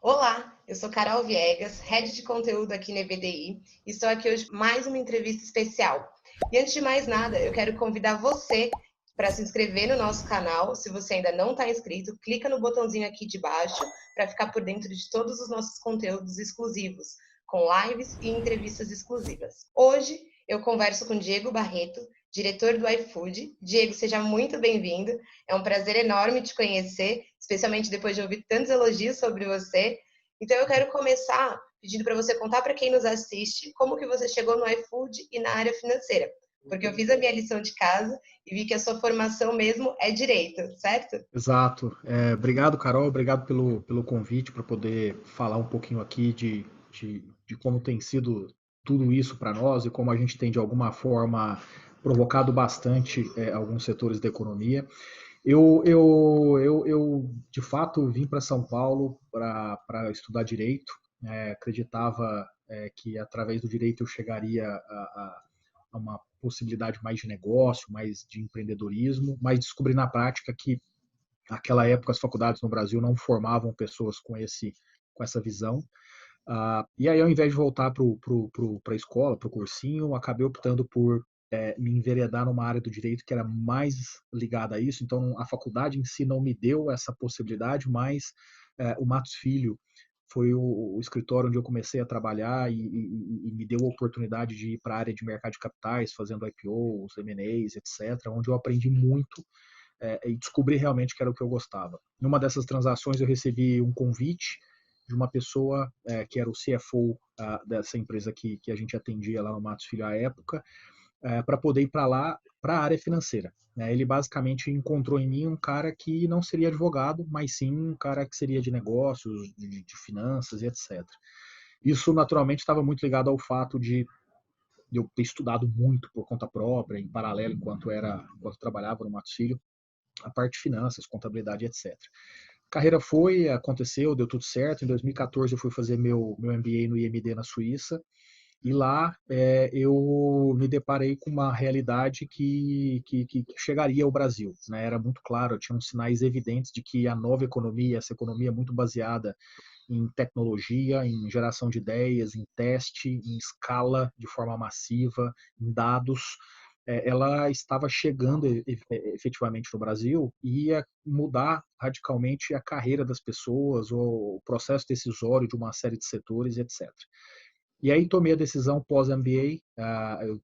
Olá, eu sou Carol Viegas, Head de Conteúdo aqui na EBDI e estou aqui hoje para mais uma entrevista especial. E antes de mais nada, eu quero convidar você para se inscrever no nosso canal. Se você ainda não está inscrito, clica no botãozinho aqui de baixo para ficar por dentro de todos os nossos conteúdos exclusivos, com lives e entrevistas exclusivas. Hoje eu converso com Diego Barreto, diretor do iFood. Diego, seja muito bem-vindo. É um prazer enorme te conhecer, especialmente depois de ouvir tantos elogios sobre você. Então eu quero começar pedindo para você contar para quem nos assiste como que você chegou no iFood e na área financeira. Porque eu fiz a minha lição de casa e vi que a sua formação mesmo é direito, certo? Exato. Obrigado, Carol. Obrigado pelo convite para poder falar um pouquinho aqui de como tem sido tudo isso para nós e como a gente tem, de alguma forma, provocado bastante alguns setores da economia. De fato, vim para São Paulo para estudar direito. Acreditava que, através do direito, eu chegaria a uma possibilidade mais de negócio, mais de empreendedorismo, mas descobri na prática que naquela época as faculdades no Brasil não formavam pessoas com essa visão. E aí, ao invés de voltar para a escola, para o cursinho, acabei optando por me enveredar numa área do direito que era mais ligada a isso. Então, a faculdade em si não me deu essa possibilidade, mas o Matos Filho foi o escritório onde eu comecei a trabalhar e me deu a oportunidade de ir para a área de mercado de capitais, fazendo IPOs, M&As, etc., onde eu aprendi muito e descobri realmente que era o que eu gostava. Numa dessas transações, eu recebi um convite de uma pessoa que era o CFO dessa empresa que a gente atendia lá no Matos Filho à época, para poder ir para lá, para a área financeira. Ele basicamente encontrou em mim um cara que não seria advogado, mas sim um cara que seria de negócios, de finanças e etc. Isso, naturalmente, estava muito ligado ao fato de eu ter estudado muito por conta própria, em paralelo, enquanto trabalhava no Matos Filho, a parte de finanças, contabilidade, etc. A carreira aconteceu, deu tudo certo. Em 2014 eu fui fazer meu MBA no IMD na Suíça, e lá eu me deparei com uma realidade que chegaria ao Brasil. Né? Era muito claro, tinha uns sinais evidentes de que a nova economia, essa economia muito baseada em tecnologia, em geração de ideias, em teste, em escala de forma massiva, em dados, ela estava chegando efetivamente no Brasil e ia mudar radicalmente a carreira das pessoas, o processo decisório de uma série de setores, etc. E aí tomei a decisão pós-MBA, eu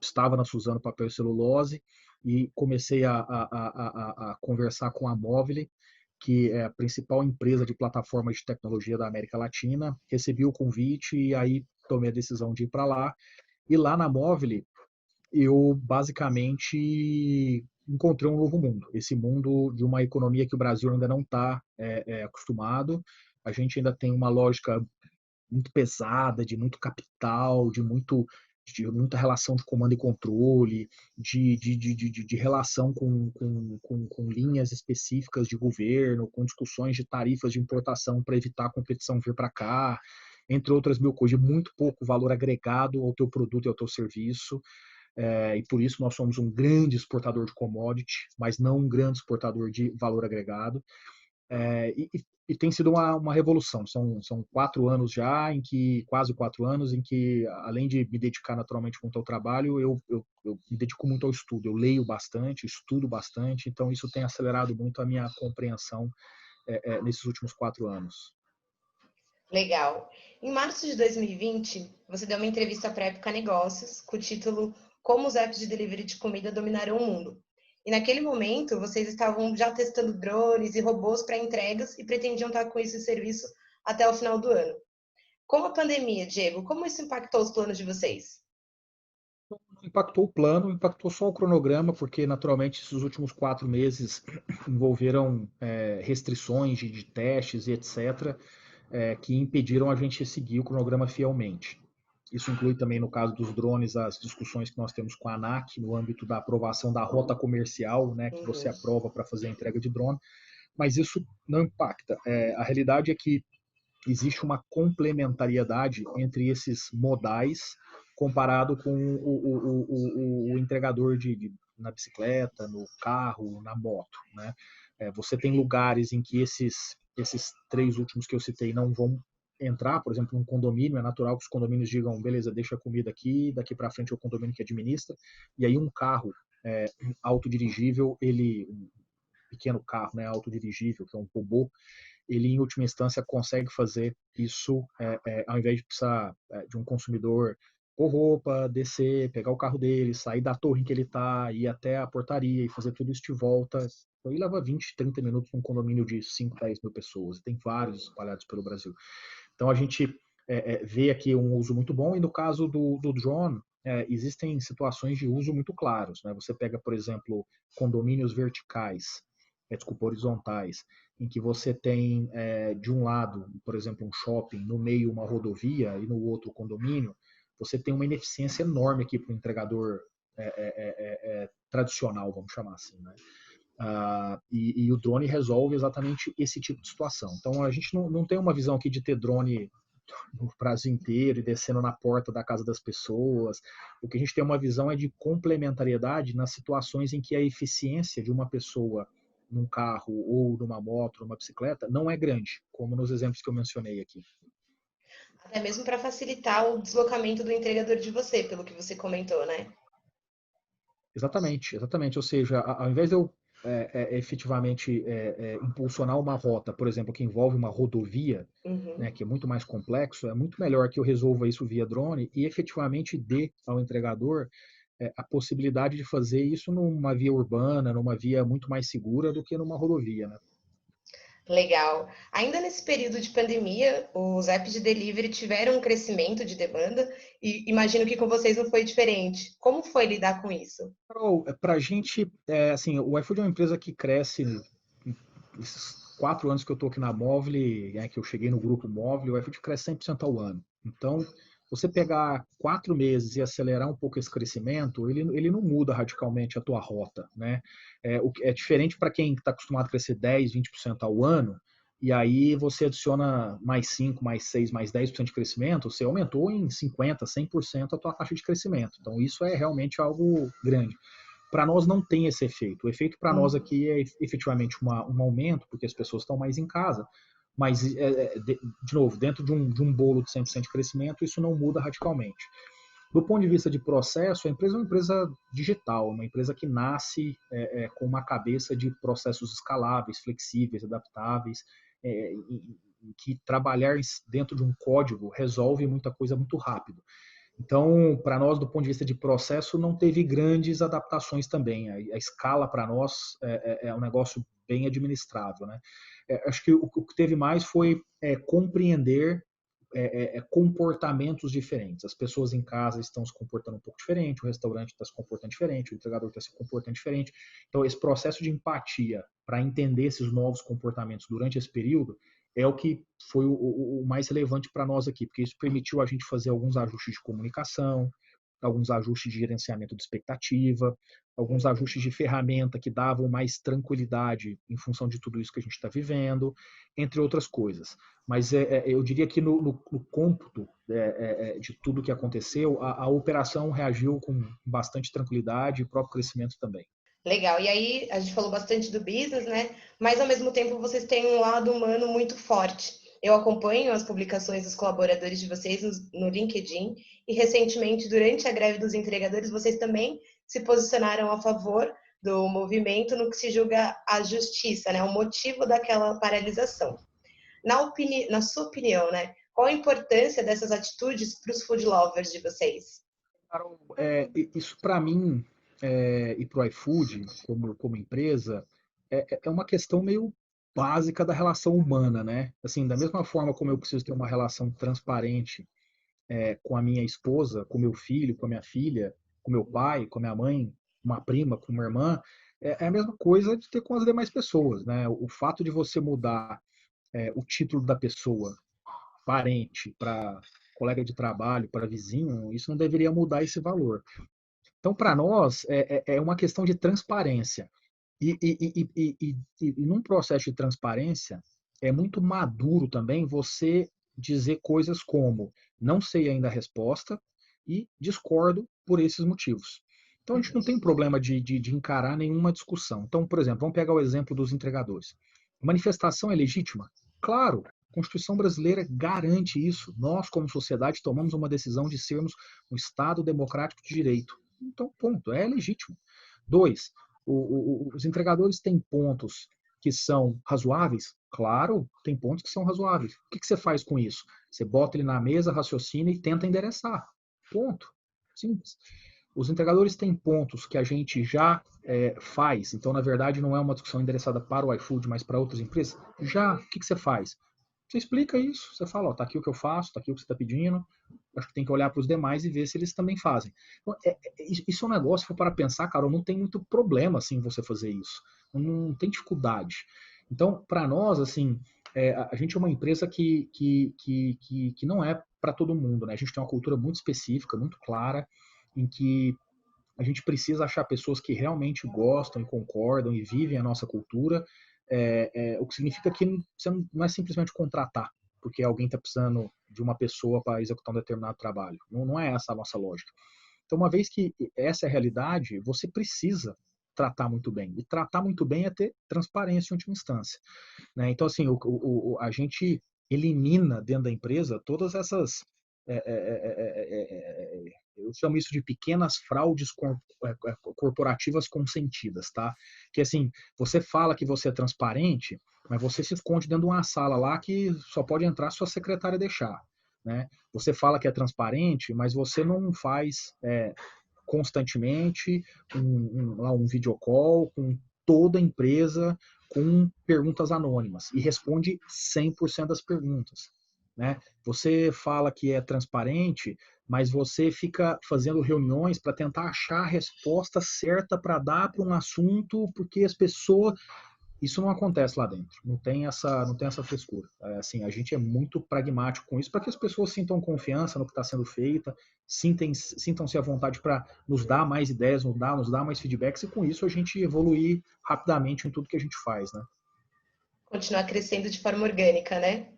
estava na Suzano Papel e Celulose e comecei a conversar com a Movile, que é a principal empresa de plataformas de tecnologia da América Latina. Recebi o convite e aí tomei a decisão de ir para lá. E lá na Movile, eu basicamente encontrei um novo mundo. Esse mundo de uma economia que o Brasil ainda não está acostumado. A gente ainda tem uma lógica muito pesada, de muito capital, de muita relação de comando e controle, de relação com linhas específicas de governo, com discussões de tarifas de importação para evitar a competição vir para cá, entre outras mil coisas, de muito pouco valor agregado ao teu produto e ao teu serviço. E por isso nós somos um grande exportador de commodity, mas não um grande exportador de valor agregado. E tem sido uma revolução. São 4 anos já, quase 4 anos, em que, além de me dedicar naturalmente muito ao trabalho, eu me dedico muito ao estudo. Eu leio bastante, estudo bastante, então isso tem acelerado muito a minha compreensão nesses últimos 4 anos. Legal. Em março de 2020, você deu uma entrevista para a Época Negócios com o título Como os apps de delivery de comida dominarão o mundo. E naquele momento, vocês estavam já testando drones e robôs para entregas e pretendiam estar com esse serviço até o final do ano. Com a pandemia, Diego, como isso impactou os planos de vocês? Impactou o plano, impactou só o cronograma, porque naturalmente esses últimos 4 meses envolveram restrições de testes e etc., que impediram a gente seguir o cronograma fielmente. Isso inclui também, no caso dos drones, as discussões que nós temos com a ANAC no âmbito da aprovação da rota comercial, né, que você Uhum. aprova para fazer a entrega de drone, mas isso não impacta. A realidade é que existe uma complementariedade entre esses modais comparado com o entregador na bicicleta, no carro, na moto, né? Você tem lugares em que esses três últimos que eu citei não vão entrar, por exemplo, um condomínio, é natural que os condomínios digam, beleza, deixa a comida aqui, daqui para frente é o condomínio que administra, e aí um carro autodirigível, um pequeno carro, né, autodirigível, que é um robô, ele em última instância consegue fazer isso ao invés de precisar de um consumidor pôr roupa, descer, pegar o carro dele, sair da torre em que ele está, ir até a portaria e fazer tudo isso de volta. Então, aí leva 20, 30 minutos num condomínio de 5, 10 mil pessoas. Tem vários espalhados pelo Brasil. Então a gente vê aqui um uso muito bom e no caso do drone, existem situações de uso muito claros, né? Você pega, por exemplo, condomínios verticais, desculpa, horizontais, em que você tem de um lado, por exemplo, um shopping, no meio uma rodovia e no outro condomínio, você tem uma ineficiência enorme aqui para o entregador tradicional, vamos chamar assim, né? E o drone resolve exatamente esse tipo de situação. Então a gente não tem uma visão aqui de ter drone no Brasil inteiro e descendo na porta da casa das pessoas. O que a gente tem uma visão é de complementariedade nas situações em que a eficiência de uma pessoa num carro ou numa moto, numa bicicleta, não é grande, como nos exemplos que eu mencionei aqui. Até mesmo para facilitar o deslocamento do entregador de você, pelo que você comentou, né? Exatamente, exatamente. Ou seja, ao invés de eu efetivamente impulsionar uma rota, por exemplo, que envolve uma rodovia, Uhum. né, que é muito mais complexo, é muito melhor que eu resolva isso via drone e efetivamente dê ao entregador a possibilidade de fazer isso numa via urbana, numa via muito mais segura do que numa rodovia, né? Legal. Ainda nesse período de pandemia, os apps de delivery tiveram um crescimento de demanda e imagino que com vocês não foi diferente. Como foi lidar com isso? Para a gente, assim, o iFood é uma empresa que cresce, esses 4 anos que eu estou aqui na Móvel, que eu cheguei no grupo Móvel, o iFood cresce 100% ao ano. Então, você pegar 4 meses e acelerar um pouco esse crescimento, ele não muda radicalmente a tua rota, né? É diferente para quem está acostumado a crescer 10, 20% ao ano, e aí você adiciona mais 5, mais 6, mais 10% de crescimento, você aumentou em 50, 100% a tua taxa de crescimento. Então, isso é realmente algo grande. Para nós não tem esse efeito. O efeito para nós Hum. aqui é efetivamente um aumento, porque as pessoas estão mais em casa, mas, de novo, dentro de um bolo de 100% de crescimento, isso não muda radicalmente. Do ponto de vista de processo, a empresa é uma empresa digital, uma empresa que nasce com uma cabeça de processos escaláveis, flexíveis, adaptáveis, em que trabalhar dentro de um código resolve muita coisa muito rápido. Então, para nós, do ponto de vista de processo, não teve grandes adaptações também. A escala para nós é um negócio bem administrável, né? Acho que o que teve mais foi compreender comportamentos diferentes. As pessoas em casa estão se comportando um pouco diferente, o restaurante está se comportando diferente, o entregador está se comportando diferente. Então, esse processo de empatia para entender esses novos comportamentos durante esse período é o que foi o mais relevante para nós aqui, porque isso permitiu a gente fazer alguns ajustes de comunicação, alguns ajustes de gerenciamento de expectativa, alguns Uhum. ajustes de ferramenta que davam mais tranquilidade em função de tudo isso que a gente está vivendo, entre outras coisas. Mas eu diria que no cômputo de tudo que aconteceu, a operação reagiu com bastante tranquilidade e o próprio crescimento também. Legal. E aí, a gente falou bastante do business, né? Mas ao mesmo tempo vocês têm um lado humano muito forte. Eu acompanho as publicações dos colaboradores de vocês no LinkedIn e recentemente, durante a greve dos entregadores, vocês também se posicionaram a favor do movimento no que se julga a justiça, né? O motivo daquela paralisação. Na sua opinião, né? Qual a importância dessas atitudes para os food lovers de vocês? Carol, isso para mim e para o iFood, como empresa, é uma questão meio básica da relação humana, né? Assim, da mesma forma como eu preciso ter uma relação transparente com a minha esposa, com meu filho, com a minha filha, com meu pai, com a minha mãe, uma prima, com uma irmã, é a mesma coisa de ter com as demais pessoas, né? O fato de você mudar o título da pessoa, parente, para colega de trabalho, para vizinho, isso não deveria mudar esse valor. Então, para nós, é uma questão de transparência. E num processo de transparência, é muito maduro também você dizer coisas como: não sei ainda a resposta, e discordo por esses motivos. Então a gente não tem problema de encarar nenhuma discussão. Então, por exemplo, vamos pegar o exemplo dos entregadores. Manifestação é legítima? Claro, a Constituição brasileira garante isso. Nós, como sociedade, tomamos uma decisão de sermos um Estado democrático de direito. Então, ponto, é legítimo. Dois, os entregadores têm pontos que são razoáveis? Claro, tem pontos que são razoáveis. O que você faz com isso? Você bota ele na mesa, raciocina e tenta endereçar. Ponto. Simples. Os entregadores têm pontos que a gente já faz, então, na verdade, não é uma discussão endereçada para o iFood, mas para outras empresas. Já, o que você faz? Você explica isso, você fala, ó, tá aqui o que eu faço, tá aqui o que você está pedindo, acho que tem que olhar para os demais e ver se eles também fazem. Então, isso é um negócio, se for para pensar, Carol, não tem muito problema, assim, você fazer isso. Não tem dificuldade. Então, para nós, assim, a gente é uma empresa que não é para todo mundo, né? A gente tem uma cultura muito específica, muito clara, em que a gente precisa achar pessoas que realmente gostam e concordam e vivem a nossa cultura, o que significa que você não é simplesmente contratar, porque alguém está precisando de uma pessoa para executar um determinado trabalho. Não é essa a nossa lógica. Então, uma vez que essa é a realidade, você precisa tratar muito bem. E tratar muito bem é ter transparência em última instância. Né? Então, assim, a gente elimina dentro da empresa todas essas. Eu chamo isso de pequenas fraudes corporativas consentidas, tá? Que assim, você fala que você é transparente, mas você se esconde dentro de uma sala lá que só pode entrar se sua secretária deixar, né? Você fala que é transparente, mas você não faz constantemente um video call com toda a empresa com perguntas anônimas e responde 100% das perguntas. Né? Você fala que é transparente, mas você fica fazendo reuniões para tentar achar a resposta certa para dar para um assunto, porque as pessoas. Isso não acontece lá dentro, não tem essa frescura. Assim, a gente é muito pragmático com isso para que as pessoas sintam confiança no que está sendo feito, sintam-se à vontade para nos dar mais ideias, nos dar mais feedbacks, e com isso a gente evoluir rapidamente em tudo que a gente faz, né? Continuar crescendo de forma orgânica, né?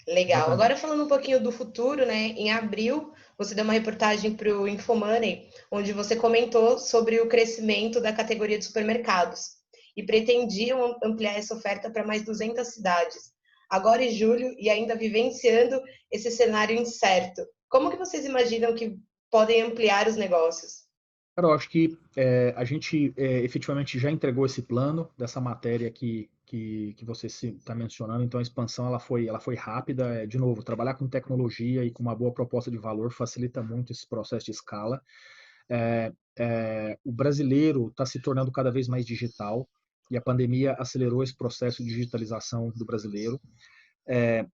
Legal. Agora Exatamente. falando um pouquinho do futuro, né? Em abril, você deu uma reportagem para o Infomoney, onde você comentou sobre o crescimento da categoria de supermercados e pretendiam ampliar essa oferta para mais 200 cidades. Agora em julho e ainda vivenciando esse cenário incerto, como que vocês imaginam que podem ampliar os negócios? Cara, eu acho que a gente efetivamente já entregou esse plano dessa matéria que você está mencionando. Então, a expansão ela foi rápida. De novo, trabalhar com tecnologia e com uma boa proposta de valor facilita muito esse processo de escala. O brasileiro está se tornando cada vez mais digital e a pandemia acelerou esse processo de digitalização do brasileiro.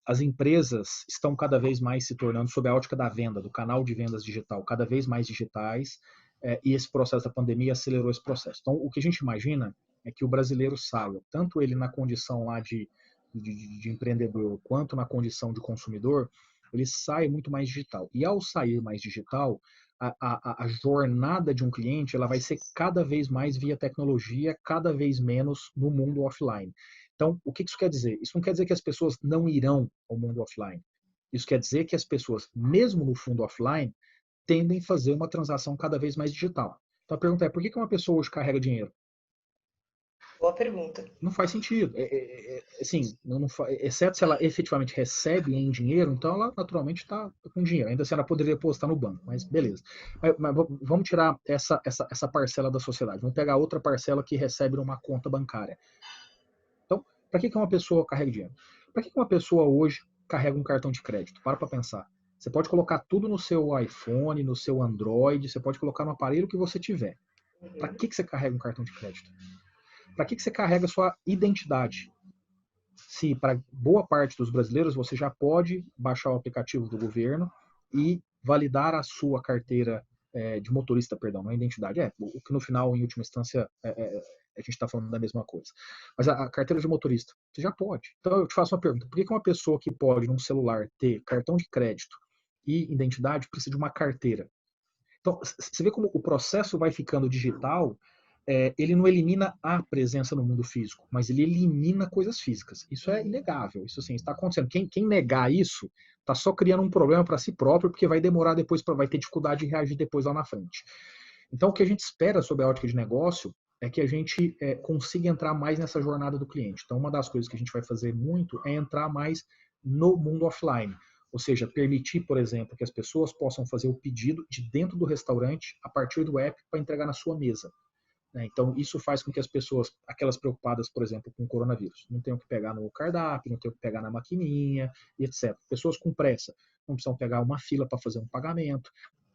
As empresas estão cada vez mais se tornando, sob a ótica da venda, do canal de vendas digital, cada vez mais digitais, e esse processo da pandemia acelerou esse processo. Então, o que a gente imagina é que o brasileiro saia, tanto ele na condição lá de empreendedor, quanto na condição de consumidor, ele sai muito mais digital. E ao sair mais digital, a jornada de um cliente ela vai ser cada vez mais via tecnologia, cada vez menos no mundo offline. Então, o que isso quer dizer? Isso não quer dizer que as pessoas não irão ao mundo offline. Isso quer dizer que as pessoas, mesmo no fundo offline, tendem a fazer uma transação cada vez mais digital. Então a pergunta é, por que uma pessoa hoje carrega dinheiro? Boa pergunta. Não faz sentido. Assim, exceto se ela efetivamente recebe em dinheiro, então ela naturalmente está com dinheiro. Ainda assim ela poderia depositar no banco, mas beleza. Mas vamos tirar essa parcela da sociedade. Vamos pegar outra parcela que recebe numa conta bancária. Então, para que uma pessoa carrega dinheiro? Para que uma pessoa hoje carrega um cartão de crédito? Para pensar. Você pode colocar tudo no seu iPhone, no seu Android, você pode colocar no aparelho que você tiver. Para Uhum. que você carrega um cartão de crédito? Para que você carrega sua identidade? Se para boa parte dos brasileiros você já pode baixar o aplicativo do governo e validar a sua carteira de motorista, perdão, não é identidade. O que no final, em última instância, a gente está falando da mesma coisa. Mas a carteira de motorista, você já pode. Então eu te faço uma pergunta: por que uma pessoa que pode, num celular, ter cartão de crédito e identidade precisa de uma carteira? Então, você vê como o processo vai ficando digital ele não elimina a presença no mundo físico, mas ele elimina coisas físicas. Isso é inegável, isso assim, está acontecendo. Quem negar isso está só criando um problema para si próprio, porque vai demorar depois, vai ter dificuldade de reagir depois lá na frente. Então, o que a gente espera sobre a ótica de negócio é que a gente consiga entrar mais nessa jornada do cliente. Então, uma das coisas que a gente vai fazer muito é entrar mais no mundo offline. Ou seja, permitir, por exemplo, que as pessoas possam fazer o pedido de dentro do restaurante a partir do app para entregar na sua mesa. Então, isso faz com que as pessoas, aquelas preocupadas, por exemplo, com o coronavírus, não tenham que pegar no cardápio, não tenham que pegar na maquininha, e etc. Pessoas com pressa, não precisam pegar uma fila para fazer um pagamento.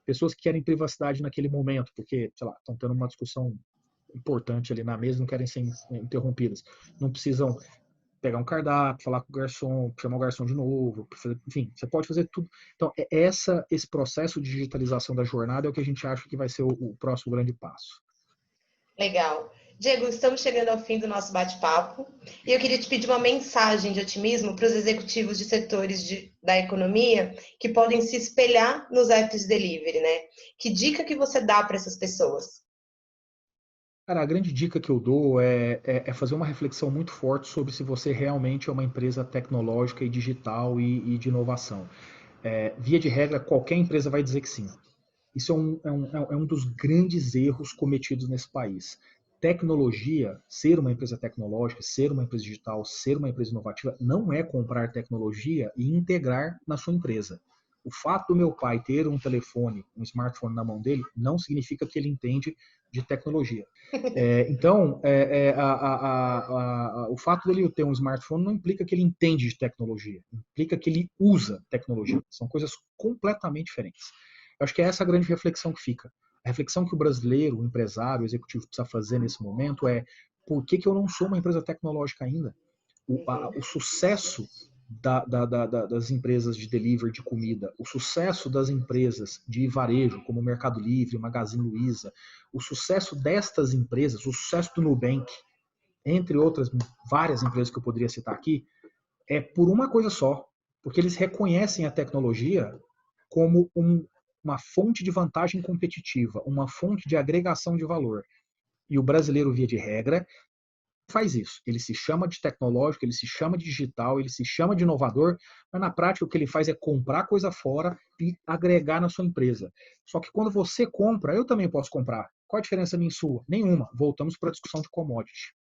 Pessoas que querem privacidade naquele momento, porque, sei lá, estão tendo uma discussão importante ali na mesa, não querem ser interrompidas. Não precisam pegar um cardápio, falar com o garçom, chamar o garçom de novo, enfim, você pode fazer tudo. Então, esse processo de digitalização da jornada é o que a gente acha que vai ser o próximo grande passo. Legal. Diego, estamos chegando ao fim do nosso bate-papo e eu queria te pedir uma mensagem de otimismo para os executivos de setores da economia que podem se espelhar nos apps de delivery, né? Que dica que você dá para essas pessoas? Cara, a grande dica que eu dou é fazer uma reflexão muito forte sobre se você realmente é uma empresa tecnológica e digital e de inovação. Via de regra, qualquer empresa vai dizer que sim. Isso é um dos grandes erros cometidos nesse país. Tecnologia, ser uma empresa tecnológica, ser uma empresa digital, ser uma empresa inovativa, não é comprar tecnologia e integrar na sua empresa. O fato do meu pai ter um telefone, um smartphone na mão dele, não significa que ele entende de tecnologia. Então, o fato dele ter um smartphone não implica que ele entende de tecnologia, implica que ele usa tecnologia. São coisas completamente diferentes. Eu acho que é essa a grande reflexão que fica. A reflexão que o brasileiro, o empresário, o executivo precisa fazer nesse momento é: por que eu não sou uma empresa tecnológica ainda? O sucesso das empresas de delivery de comida, o sucesso das empresas de varejo, como o Mercado Livre, Magazine Luiza, o sucesso destas empresas, o sucesso do Nubank, entre outras várias empresas que eu poderia citar aqui, é por uma coisa só, porque eles reconhecem a tecnologia como uma fonte de vantagem competitiva, uma fonte de agregação de valor. E o brasileiro, via de regra, faz isso. Ele se chama de tecnológico, ele se chama de digital, ele se chama de inovador, mas na prática o que ele faz é comprar coisa fora e agregar na sua empresa. Só que quando você compra, eu também posso comprar. Qual a diferença minha e sua? Nenhuma. Voltamos para a discussão de commodity.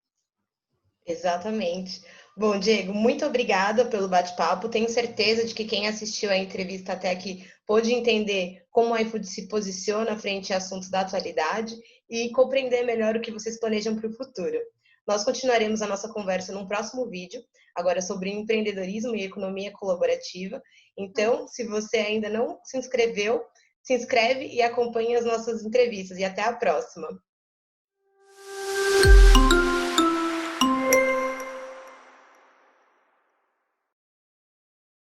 Exatamente. Bom, Diego, muito obrigada pelo bate-papo. Tenho certeza de que quem assistiu a entrevista até aqui pôde entender como a iFood se posiciona frente a assuntos da atualidade e compreender melhor o que vocês planejam para o futuro. Nós continuaremos a nossa conversa num próximo vídeo, agora sobre empreendedorismo e economia colaborativa. Então, se você ainda não se inscreveu, se inscreve e acompanhe as nossas entrevistas. E até a próxima!